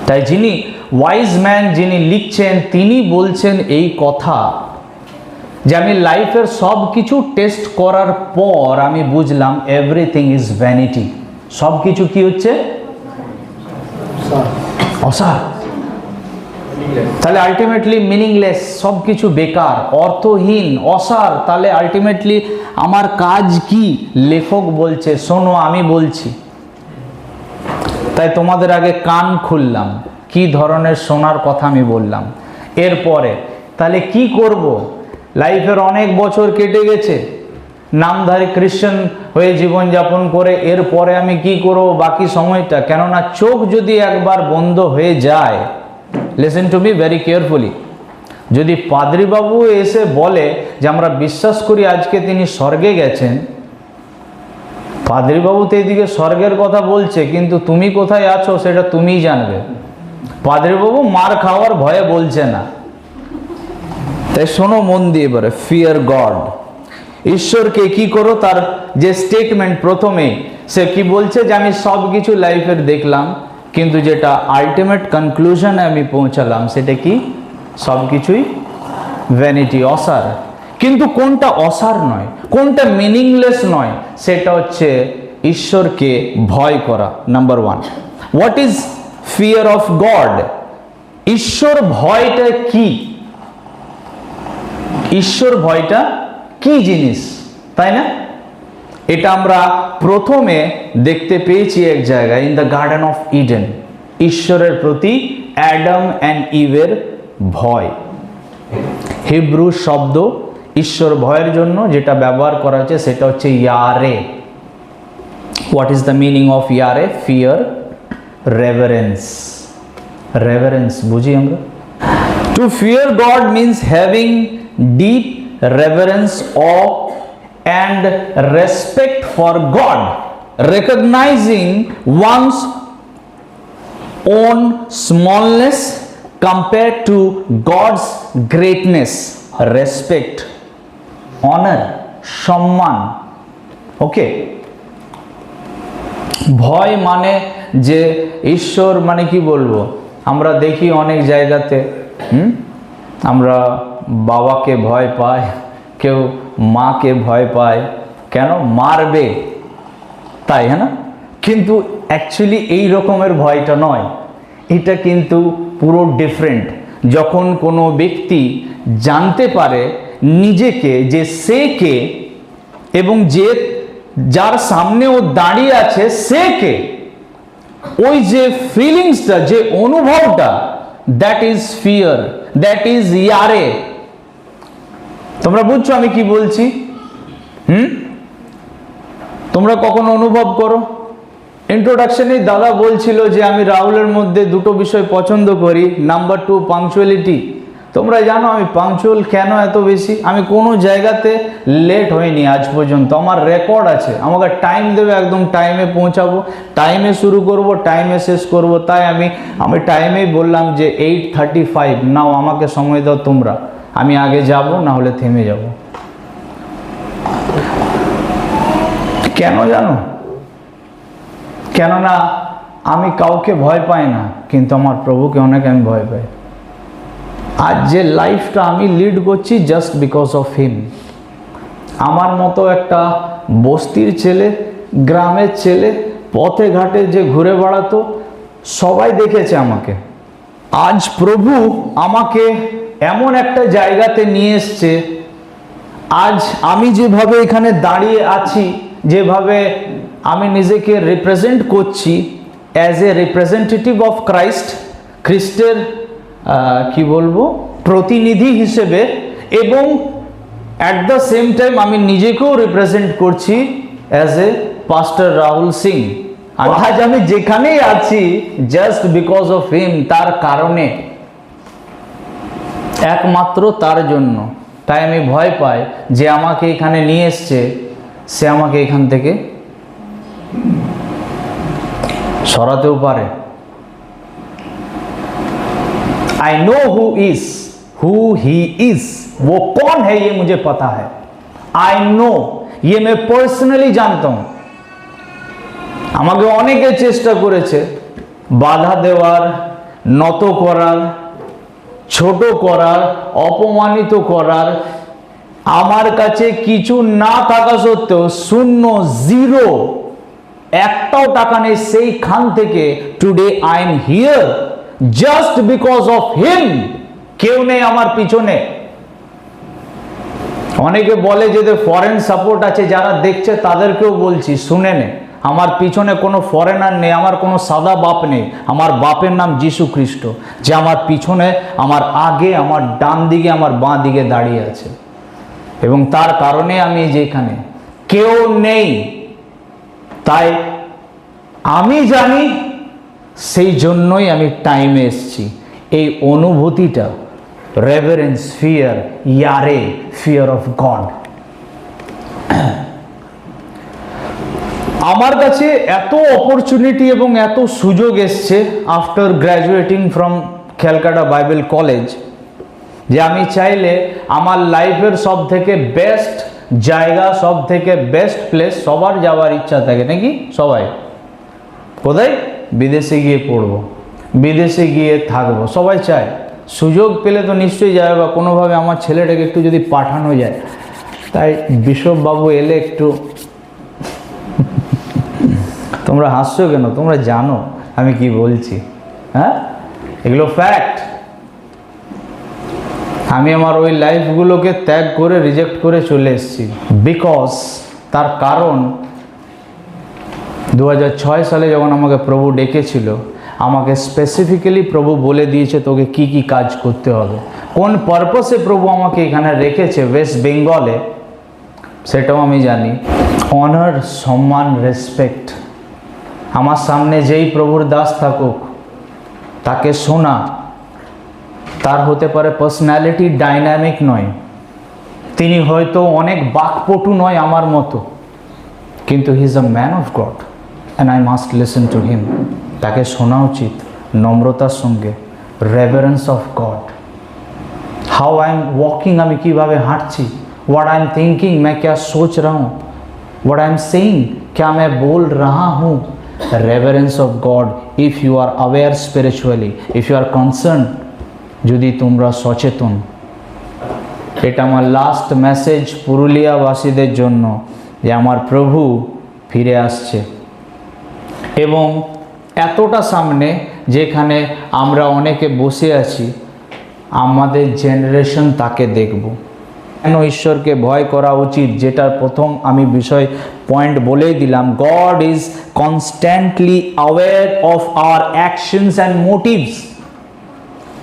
তাই যিনি ওয়াইজ ম্যান, যিনি লিখছেন, তিনি বলছেন এই কথা যে আমি লাইফের সব কিছু টেস্ট করার পর আমি বুঝলাম এভরিথিং ইজ ভ্যানিটি। সব কিছু কি হচ্ছে? অসার। তাহলে আলটিমেটলি মিনিংলেস, সব কিছু বেকার, অর্থহীন, অসার। তাহলে আলটিমেটলি আমার কাজ কি? লেখক বলছে, শোনো আমি বলছি। তাই তোমাদের আগে কান খুললাম, কি ধরনের শোনার কথা আমি বললাম। এরপরে তাহলে কি করব? লাইফের অনেক বছর কেটে গেছে, নামধারী খ্রিস্টান হয়ে জীবনযাপন করে, এরপরে আমি কি করব বাকি সময়টা? কেননা চোখ যদি একবার বন্ধ হয়ে যায়, listen to me very carefully, যদি পাদ্রী বাবু এসে বলে যে আমরা বিশ্বাস করি আজকে তিনি স্বর্গে গেছেন, পাদ্রী বাবু তো এদিকে স্বর্গের কথা বলছে, কিন্তু তুমি কোথায় আছো সেটা তুমিই জানবে। পাদ্রী বাবু মার খাওয়ার ভয়ে বলছে না। তাই শোনো মন দিয়ে এবারে, ফিয়ার গড। ঈশ্বরকে কি করো? তার যে স্টেটমেন্ট প্রথমে, সে কি বলছে? যে আমি সব কিছু লাইফের দেখলাম, কিন্তু যেটা আলটিমেট কনক্লুশনে আমি পৌঁছালাম সেটা কি? সব কিছুই ভ্যানিটি, অসার। কিন্তু কোনটা অসার নয়, কোনটা মিনিংলেস নয়, সেটা হচ্ছে ঈশ্বরকে ভয় করা। Number one, what is fear of god? ঈশ্বর ভয়টা কি? ঈশ্বর ভয়টা কি জিনিস, তাই না? এটা আমরা প্রথমে দেখতে পেয়েছি এক জায়গায়, in the garden of Eden. ঈশ্বরের প্রতি অ্যাডাম অ্যান্ড ইভের ভয়। হিব্রু শব্দ ঈশ্বর ভয়ের জন্য যেটা ব্যবহার করা হচ্ছে সেটা হচ্ছে ইয়ারে। What is the meaning of ইয়ারে? Fear, reverence. রেভারেন্স বুঝি আমরা। To fear God means having deep reverence of and respect for God, recognizing one's own smallness compared to God's greatness, respect, honor, সম্মান। ওকে, ভয় মানে যে ঈশ্বর মানে কি বলবো, আমরা দেখি অনেক জায়গাতে আমরা বাবাকে ভয় পাই, কেউ মাকে ভয় পায়, কেন মারবে তাই, হ্যাঁ না? কিন্তু অ্যাকচুয়ালি এই রকমের ভয়টা নয়, এটা কিন্তু পুরো ডিফারেন্ট। যখন কোনো ব্যক্তি জানতে পারে নিজেকে যে সে কে এবং যে যার সামনে ও দাঁড়িয়ে আছে সে কে, ওই যে ফিলিংসটা, যে অনুভবটা, that is fear, that is ইয়ারে। তোমরা বুঝছো আমি কি বলছি? তোমরা কখন অনুভব করো? ইন্ট্রোডাকশনে দাদা বলছিল যে আমি রাহুলের মধ্যে দুটো বিষয় পছন্দ করি, নাম্বার 2 পাংচুয়ালিটি। তোমরা জানো আমি পাংচুয়াল কেন এত বেশি? আমি কোনো জায়গাতে লেট হইনি আজ পর্যন্ত, আমার রেকর্ড আছে। আমাকে টাইম দেবে, একদম টাইমে পৌঁছাবো, টাইমে শুরু করব, টাইমে শেষ করব। তাই আমি টাইমেই বললাম যে 8:35 নাও, আমাকে সময় দাও তোমরা, আমি আগে যাব, না হলে থেমে যাব। কেন জানো? কেননা আমি কাউকে ভয় পাই না, কিন্তু আমার প্রভুকে অনেক আমি ভয় পাই। আজ যে লাইফটা আমি লিড করছি জাস্ট বিকজ অফ হিম। আমার মতো একটা বস্তির ছেলে, গ্রামের ছেলে, পথে ঘাটে যে ঘুরে বেড়াতো, সবাই দেখেছে আমাকে। আজ প্রভু আমাকে এমন একটা জায়গাতে নিয়ে এসছে, আজ আমি যেভাবে এখানে দাঁড়িয়ে আছি, যেভাবে আমি নিজেকে রিপ্রেজেন্ট করছি as a representative of Christ, খ্রিস্টের কি বলবো, প্রতিনিধি হিসেবে, এবং অ্যাট দ্য সেম টাইম আমি নিজেকেও রিপ্রেজেন্ট করছি অ্যাজ এ পাস্টার রাহুল সিং। আজ আমি যেখানেই আছি জাস্ট বিকজ অফ হিম, তার কারণে, একমাত্র তার জন্য। তাই আমি ভয় পাই যে আমাকে এখানে নিয়ে এসছে, সে আমাকে এখান থেকে সরাতেও পারে। I know who he is, वो कौन है ये मुझे पता है। I know, ये मैं पर्सनली जानता हूं। আমাকে অনেকে চেষ্টা করেছে বাধা দেওয়ার, নত করার, ছোট করার, অপমানিত করার। আমার কাছে কিছু না থাকা সত্ত্বেও, শূন্য, জিরো, একটাও টাকা নেই, সেইখান থেকে today I am here just because of him. কেউ নেই আমার পিছনে। অনেকে বলে যে ফরেন সাপোর্ট আছে, যারা দেখছে তাদেরকেও বলছি শুনে নে, আমার পিছনে কোনো ফরেনার নেই, আমার কোনো সাদা বাপ নেই। আমার বাপের নাম যিশু খ্রিস্ট, যে আমার পিছনে, আমার আগে, আমার ডান দিকে, আমার বাঁ দিকে দাঁড়িয়ে আছে, এবং তার কারণে আমি যেখানে, কেউ নেই। তাই আমি জানি, সেই জন্যই আমি টাইমে এসেছি। এই অনুভূতিটা, রেভারেন্স, ফিয়ার, ইয়ারে, ফিয়ার অফ গড, আমার কাছে এত অপরচুনিটি এবং এত সুযোগ এসছে after graduating from Calcutta Bible college, যে আমি চাইলে আমার লাইফের সব থেকে বেস্ট জায়গা, সব থেকে বেস্ট প্লেস, সবার যাওয়ার ইচ্ছা থাকে নাকি? সবাই কোথায়? বিদেশে গিয়ে পড়বো, বিদেশে গিয়ে থাকবো, সবাই চায়। সুযোগ পেলে তো নিশ্চয়ই যাবে, বা কোনোভাবে আমার ছেলেটাকে একটু যদি পাঠানো যায়। তাই বিশ্ববাবু এলে একটু তোমরা হাসছো কেন? তোমরা জানো আমি কি বলছি, হ্যাঁ? এগুলো ফ্যাক্ট। আমি আমার ওই লাইফগুলোকে ত্যাগ করে, রিজেক্ট করে চলে এসেছি। বিকজ, তার কারণ 2006 সালে যখন আমাকে প্রভু ডেকেছিল, আমাকে স্পেসিফিক্যালি প্রভু বলে দিয়েছে তোকে কি কি কাজ করতে হবে, কোন পারপাসে প্রভু আমাকে এখানে রেখেছে ওয়েস্ট বেঙ্গলে, সেটাও আমি জানি। অনার, সম্মান, রেসপেক্ট। আমার সামনে যেই প্রভুর দাস থাকুক, তাকে শোনা। তার হতে পারে পার্সোনালিটি ডাইনামিক নয়, তিনি হয়তো অনেক বাকপটু নয় আমার মতো, কিন্তু he is a man of god and I must listen to him. তাকে শোনা উচিত, নম্রতার সঙ্গে, reverence of god. How I am walking, আমি কিভাবে হাঁটছি, व्हाट आई एम थिंकिंग, मैं क्या सोच रहा हूँ, व्हाट आई एम सेइंग, क्या मैं बोल रहा हूँ। Reverence of God, if you are aware spiritually, if you are concern, যদি তোমরা সচেতন। এটা আমার লাস্ট মেসেজ পুরুলিয়াবাসীদের জন্য, যে আমার প্রভু ফিরে আসছে এবং এতটা সামনে যেখানে আমরা অনেকে বসে আছি, আমাদের জেনারেশন তাকে দেখব। কেন ঈশ্বরকে ভয় করা উচিত, যেটার প্রথম আমি বিষয় পয়েন্ট বলেই দিলাম, god is constantly aware of our actions and motives.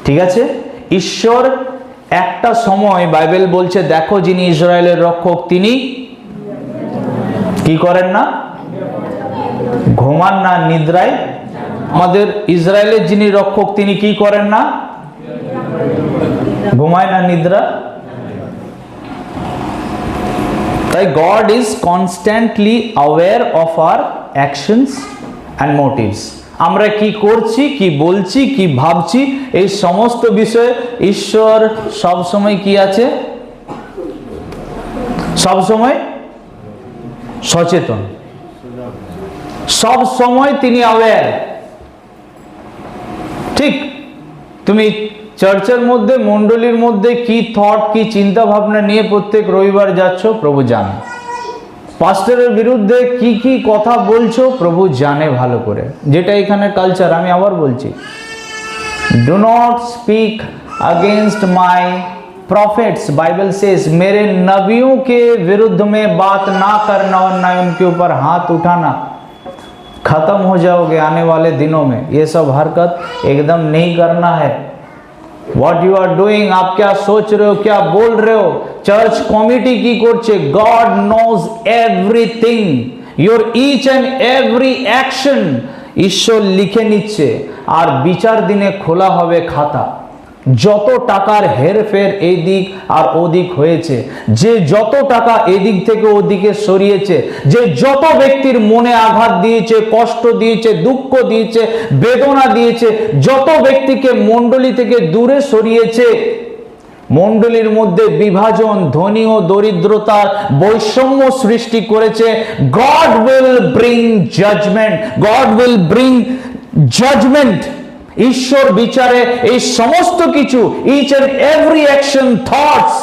ঠিক আছে, ঈশ্বর একটা সময় বাইবেল বলছে, দেখো যিনি ইসরায়েলের রক্ষক তিনি কি করেন না, ঘুমান না, নিদ্রায়। আমাদের ইসরায়েলের যিনি রক্ষক তিনি কি করেন না, ঘুমায় না, নিদ্রা। তাই god is constantly aware of our actions and motives. আমরা কি করছি, কি বলছি, কি ভাবছি, এই সমস্ত বিষয়ে ঈশ্বর সব সময় কি আছে, সব সময় সচেতন, সব সময় তিনি অ্যাওয়্যার। ঠিক, তুমি চার্চের মধ্যে, মণ্ডলীর মধ্যে কি থট, কি চিন্তা ভাবনা নিয়ে প্রত্যেক রবিবার যাচ্ছ, প্রভু জানে। পাস্টরের বিরুদ্ধে কি কি কথা বলছো, প্রভু জানে ভালো করে। যেটা এখানে কালচার, আমি আবার বলছি, do not speak against my profits. Bible says मेरे नबियों के विरुद्ध में बात ना करना और ना उनके ऊपर हाथ उठाना, खत्म हो जाओगे आने वाले दिनों में। ये सब हरकत एकदम नहीं करना है। व्हाट यू आर डूइंग, आप क्या सोच रहे हो, क्या बोल रहे हो, चर्च कमिटी की करছে, God knows everything, your each and every action ঈশ্বর লিখে নিচ্ছে। আর বিচার দিনে খোলা হবে খাতা। যত টাকার হেরফের এই দিক আর ওদিক হয়েছে, যে যত টাকা এদিক থেকে ওদিকে সরিয়েছে, যে যত ব্যক্তির মনে আঘাত দিয়েছে, কষ্ট দিয়েছে, দুঃখ দিয়েছে, বেদনা দিয়েছে, যত ব্যক্তিকে মণ্ডলী থেকে দূরে সরিয়েছে, মণ্ডলীর মধ্যে বিভাজন, ধনী ও দরিদ্রতার বৈষম্য সৃষ্টি করেছে, God will bring judgement, God will bring judgement. ঈশ্বর বিচারে এই সমস্ত কিছু, each and every action, thoughts,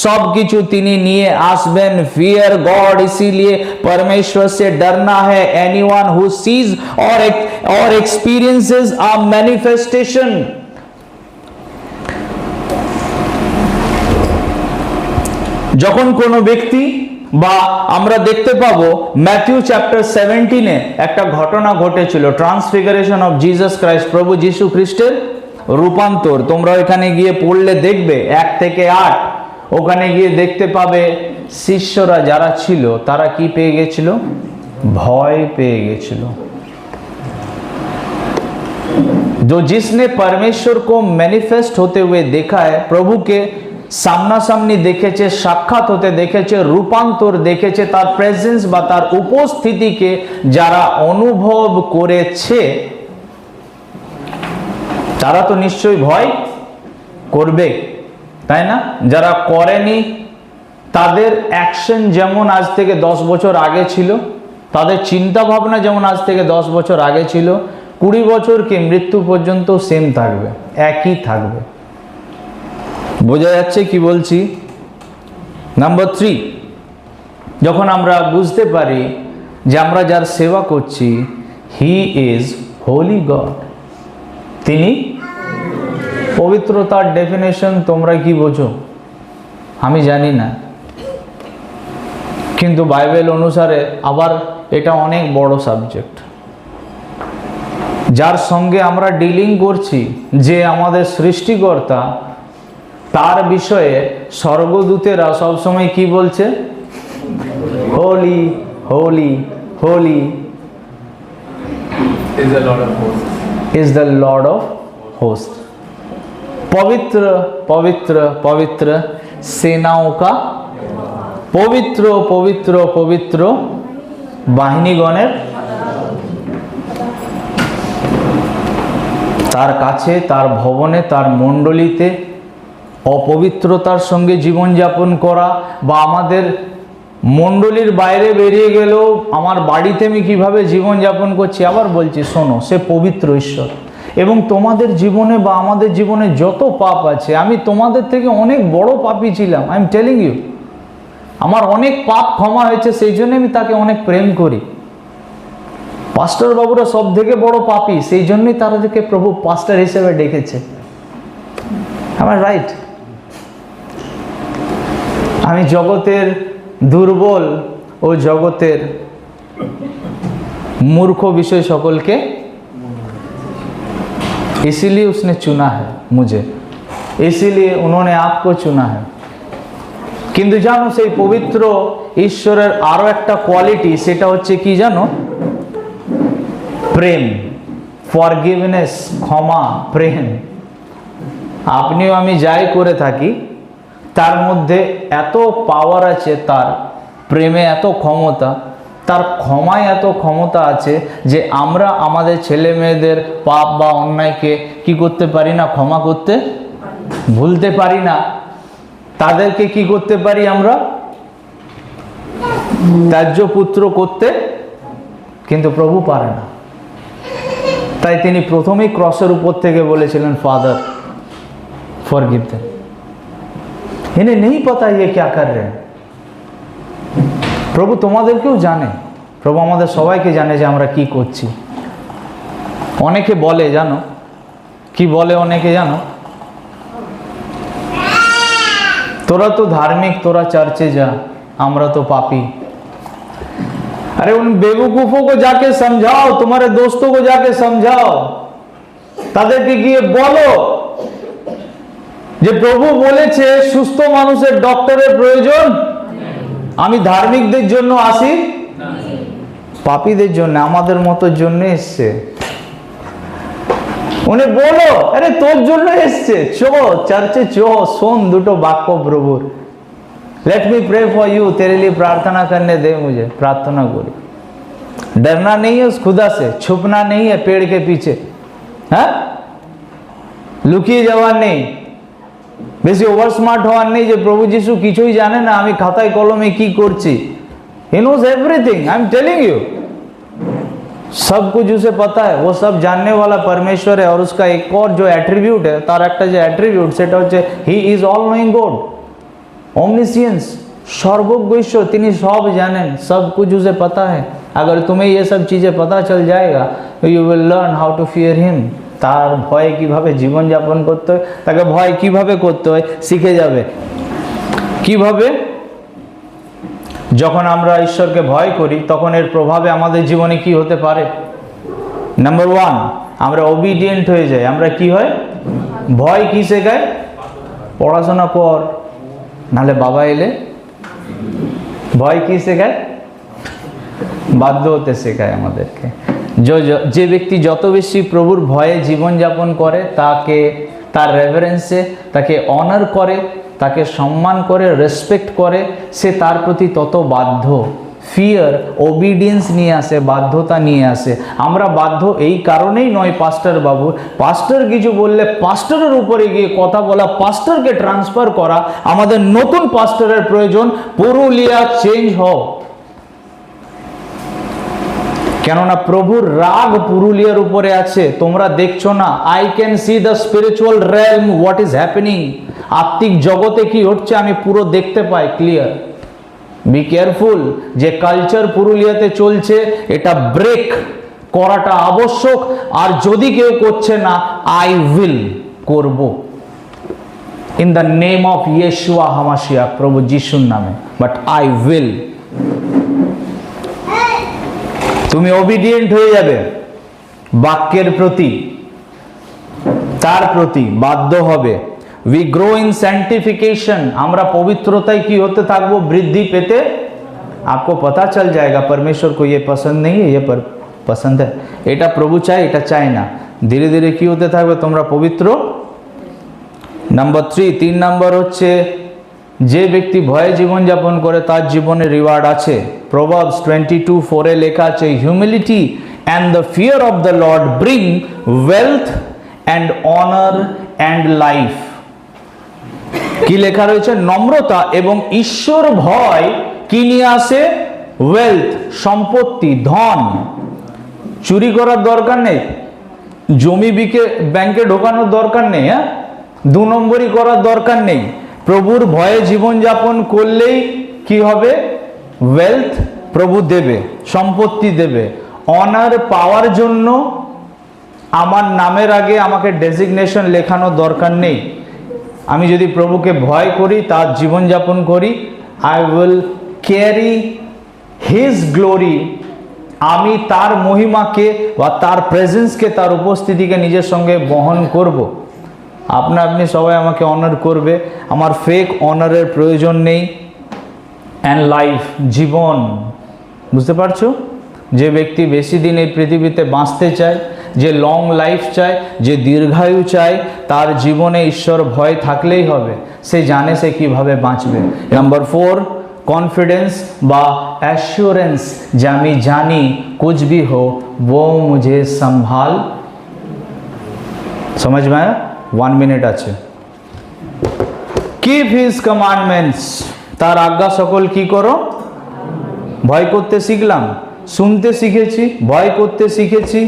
सब কিছু তিনি নিয়ে আসবেন। फियर गॉड, इसीलिए परमेश्वर से डरना है। एनीवन हु सीज और एक्सपीरियंसेस अ मैनिफेस्टेशन, যখন কোনো ব্যক্তি বা আমরা দেখতে পাবো ম্যাথিউ চ্যাপ্টার 17-এ একটা ঘটনা ঘটেছিল, ট্রান্সফিগারেশন অফ জিসাস ক্রাইস্ট, প্রভু যীশু খ্রিস্টের রূপান্তর। তোমরা এখানে গিয়ে পড়লে দেখবে 1 থেকে 8, ওখানে গিয়ে দেখতে পাবে শিষ্যরা যারা ছিল তারা কি পেয়ে গেছিল, ভয় পেয়ে গেছিল। जो जिसने परमेश्वर को मैनिफेस्ट होते हुए देखा है, प्रभु के সামনাসামনি দেখেছে, সাক্ষাৎ হতে দেখেছে, রূপান্তর দেখেছে, তার প্রেজেন্স বা তার উপস্থিতিকে যারা অনুভব করেছে, তারা তো নিশ্চয়ই ভয় করবে, তাই না? যারা করেনি তাদের অ্যাকশন যেমন আজ থেকে 10 বছর আগে ছিল, তাদের চিন্তা ভাবনা যেমন আজ থেকে 10 বছর আগে ছিল, 20 বছর কি মৃত্যু পর্যন্ত সেম থাকবে, একই থাকবে। বোঝা যাচ্ছে কি বলছি? নাম্বার 3, যখন আমরা বুঝতে পারি যে আমরা যার সেবা করছি, হি ইজ হোলি গড, তিনি পবিত্রতার ডেফিনেশন তোমরা কি বোঝো আমি জানি না, কিন্তু বাইবেল অনুসারে আবার এটা অনেক বড় সাবজেক্ট। যার সঙ্গে আমরা ডিলিং করছি, যে আমাদের সৃষ্টিকর্তা, তার বিষয়ে স্বর্গদূতেরা সবসময় কি বলছে, holy holy holy is the Lord of host. पवित्र पवित्र पवित्र सेनाओं का पवित्र पवित्र पवित्र बाहिनीगणेर। তার কাছে, তার ভবনে, তার মণ্ডলীতে অপবিত্রতার সঙ্গে জীবনযাপন করা, বা আমাদের মণ্ডলীর বাইরে বেরিয়ে গেলেও আমার বাড়িতে আমি কীভাবে জীবনযাপন করছি, আবার বলছি শোনো, সে পবিত্র ঈশ্বর। এবং তোমাদের জীবনে বা আমাদের জীবনে যত পাপ আছে, আমি তোমাদের থেকে অনেক বড় পাপী ছিলাম, আই এম টেলিং ইউ। আমার অনেক পাপ ক্ষমা হয়েছে, সেই জন্য আমি তাকে অনেক প্রেম করি। পাস্টর বাবুরা সব থেকে বড় পাপী, সেই জন্যই তাদেরকে প্রভু পাস্টর হিসেবে ডেকেছে। আমার রাইট? আমি জগতের দুর্বল ও জগতের मूर्ख विषय सकल के, इसीलिए उसने चुना है मुझे, इसीलिए उन्होंने आपको चुना है। किंतु जानो से पवित्र ईश्वरेर आरो एकटा क्वालिटी, सेटा होच्छे कि जानो, प्रेम, फरगिवनेस, क्षमा, प्रेम। आपनिও আমি যাই করে থাকি তার মধ্যে এত পাওয়ার আছে, তার প্রেমে এত ক্ষমতা, তার ক্ষমায় এত ক্ষমতা আছে যে আমরা আমাদের ছেলে মেয়েদের পাপ বা অন্যায়কে কি করতে পারি না, ক্ষমা করতে, ভুলতে পারি না। তাদেরকে কি করতে পারি আমরা, ত্যায্য পুত্র করতে, কিন্তু প্রভু পারে না। তাই তিনি প্রথমেই ক্রসের উপর থেকে বলেছিলেন, ফাদার फॉरगिव देम, इन्हें नहीं पता ये क्या कर रहे हैं। প্রভু তোমাদেরকেও জানে, প্রভু আমাদের সবাইকে জানে যে আমরা কি করছি। অনেকে বলে জানো, কি বলে অনেকে জানো, তোরা তো ধার্মিক, তোরা চার্চে जा, আমরা তো পাপী। अरे उन बेवकूफों को जाके समझाओ, तुम्हारे दोस्तों को जाके समझाओ, তাদেরকে গিয়ে বলো যে প্রভু বলেছে সুস্থ মানুষের ডক্টরের প্রয়োজন, আমি ধার্মিকদের জন্য আসি, পাপীদের জন্য, আমাদের মতোর জন্য এসছে। উনি বলো, আরে তোর জন্য এসছে, চো চার্চে চো, শোন দুটো বাক্য প্রভুর। Let me pray for you, तेरे लिए प्रार्थना करने दे मुझे, प्रार्थना करी। डरना नहीं है उस खुदा से, छुपना नहीं है पेड़ के पीछे, হ্যাঁ, লুকিয়ে যাওয়ার নেই, বেশি ওভার স্মার্ট হওয়ার নেই যে প্রভু যিশু কিছুই জানে না, আমি খাতায় কলমে কি করছি। ही knows everything, I am telling you, सब कुछ उसे पता है, वो सब जानने वाला परमेश्वर है। और उसका एक और जो एट्रीब्यूट है, तार একটা যে एट्रीब्यूट, সেটা হচ্ছে he is all knowing God, omniscience, सर्वज्ञ ईश्वर, তিনি সব জানেন, सब कुछ उसे पता है। अगर तुम्हें ये सब चीजें पता चल जाएगा, you will learn how to fear him, তার ভয় কিভাবে জীবন যাপন করতে হয়, তাকে ভয় কিভাবে করতে হয় শিখে যাবে। কিভাবে? যখন আমরা ঈশ্বরকে ভয় করি, তখন এর প্রভাবে আমাদের জীবনে কি হতে পারে? নাম্বার 1, আমরা ওবিডিয়েন্ট হয়ে যাই। আমরা কি হয়? ভয় কি শেখায়? পড়াশোনা কর, নাহলে বাবা এলে। ভয় কি শেখায়? বাধ্য হতে শেখায় আমাদেরকে। যে ব্যক্তি যত বেশি প্রভুর ভয়ে জীবনযাপন করে, তাকে তার রেভারেন্সে, তাকে অনার করে, তাকে সম্মান করে, রেসপেক্ট করে, সে তার প্রতি তত বাধ্য। ফিয়ার ওবিডিয়েন্স নিয়ে আসে, বাধ্যতা নিয়ে আসে। আমরা বাধ্য এই কারণেই নয় পাস্টার বাবু, পাস্টার কিছু বললে পাস্টারের উপরে গিয়ে কথা বলা, পাস্টারকে ট্রান্সফার করা, আমাদের নতুন পাস্টারের প্রয়োজন। পুরুলিয়া চেঞ্জ হও, কেননা প্রভুর রাগ পুরুলিয়ার উপরে আছে, তোমরা দেখছো না। I can see the spiritual realm, what is happening, আত্মিক জগতে কি হচ্ছে আমি পুরো দেখতে পাই, ক্লিয়ার। বি কেয়ারফুল, যে কালচার পুরুলিয়াতে চলছে এটা ব্রেক করাটা আবশ্যক। আর যদি কেউ করছে না, আই উইল করব, ইন দ্য নেম অফ ইয়েশুয়া হামাশিয়া, প্রভু যিশুর নামে, বাট আই উইল। তুমি ওবিডিয়েন্ট হয়ে যাবে বাক্যের প্রতি, তার প্রতি বাধ্য হবে। উই গ্রো ইন স্যান্টিফিকেশন, আমরা পবিত্রতায় কি হতে থাকবো? বৃদ্ধি পেতে। आपको पता चल जाएगा परमेश्वर को ये पसंद नहीं है, ये पसंद है, এটা প্রভু চায়, এটা চায় না। ধীরে ধীরে কি হতে থাকবে? তোমরা পবিত্র। নাম্বার 3 নাম্বার হচ্ছে, যে ব্যক্তি ভয়ে জীবনযাপন করে তার জীবনে রিওয়ার্ড আছে। প্রভাবস 22:4 লেখা আছে, humility and the fear of the Lord bring wealth and honour and life. কি লেখা রয়েছে? নম্রতা এবং ঈশ্বর ভয় কি নিয়ে আসে? ওয়েলথ, সম্পত্তি, ধন। চুরি করার দরকার নেই, জমি বিকে ব্যাংকে ঢোকানোর দরকার নেই, হ্যাঁ, 2 নম্বরই করার দরকার নেই। প্রভুর ভয়ে জীবনযাপন করলেই কি হবে? ওয়েলথ প্রভু দেবে, সম্পত্তি দেবে। অনার পাওয়ার জন্য আমার নামের আগে আমাকে ডেজিগনেশন লেখানোর দরকার নেই। আমি যদি প্রভুকে ভয় করি, তার জীবনযাপন করি, I will carry his glory. আমি তার মহিমাকে বা তার প্রেজেন্সকে, তার উপস্থিতিকে নিজের সঙ্গে বহন করব। আপনি সবাই আমাকে অনার করবে, আমার ফেক অনারের প্রয়োজন নেই। অ্যান্ড লাইফ, জীবন। বুঝতে পারছো? যে ব্যক্তি বেশি দিন এই পৃথিবীতে বাঁচতে চায়, যে লং লাইফ চায়, যে দীর্ঘায়ু চায়, তার জীবনে ঈশ্বর ভয় থাকলেই হবে। সে জানে সে কিভাবে বাঁচবে। নাম্বার 4, কনফিডেন্স বা অ্যাসিওরেন্স, যে আমি জানি কুছ ভি হো वो मुझे संभाल। समझ में आया? 1 মিনিট আছে। কিপ হিজ কমান্ডমেন্টস, তার আজ্ঞা সকল কি করো? ভয় করতে শিখলাম, শুনতে শিখেছি, ভয় করতে শিখেছি।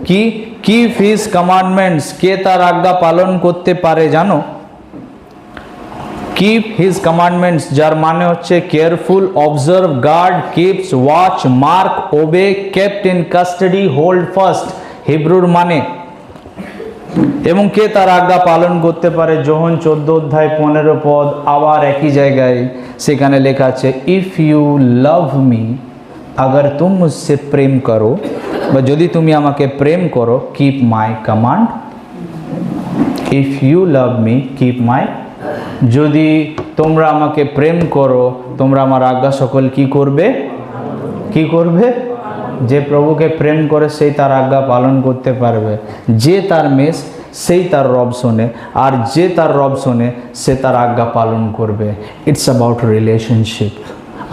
কি? কিপ হিজ কমান্ডমেন্টস, কে তার আজ্ঞা পালন করতে পারে জানো? কিপ হিজ কমান্ডমেন্টস, যার মানে হচ্ছে careful, observe, guard, keeps, watch, mark, obey, kept in custody, hold fast, হিব্রুর মানে। এবং কে তার আজ্ঞা পালন করতে পারে? যোহন 14 অধ্যায় 15 পদ, আবার একই জায়গায় সেখানে লেখা আছে, ইফ ইউ লাভ মি, अगर तुम मुझसे प्रेम करो, বা যদি তুমি আমাকে প্রেম করো, keep my command. If you love me keep my, যদি তোমরা আমাকে প্রেম করো, তোমরা আমার আজ্ঞা সকল কি করবে? কি করবে? যে প্রভুকে প্রেম করে সেই তার আজ্ঞা পালন করতে পারবে। যে তার মেষ সেই তার রব শোনে, আর যে তার রব শোনে সে তার আজ্ঞা পালন করবে। It's about relationship.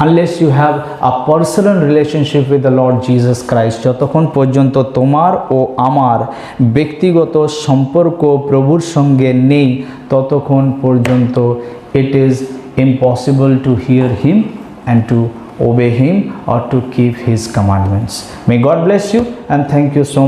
Unless you have a personal relationship with the Lord Jesus Christ, যতক্ষণ পর্যন্ত তোমার ও আমার ব্যক্তিগত সম্পর্ক প্রভুর সঙ্গে নেই, ততক্ষণ পর্যন্ত it is impossible to hear him and to obey him or to keep his commandments. May God bless you and thank you so much.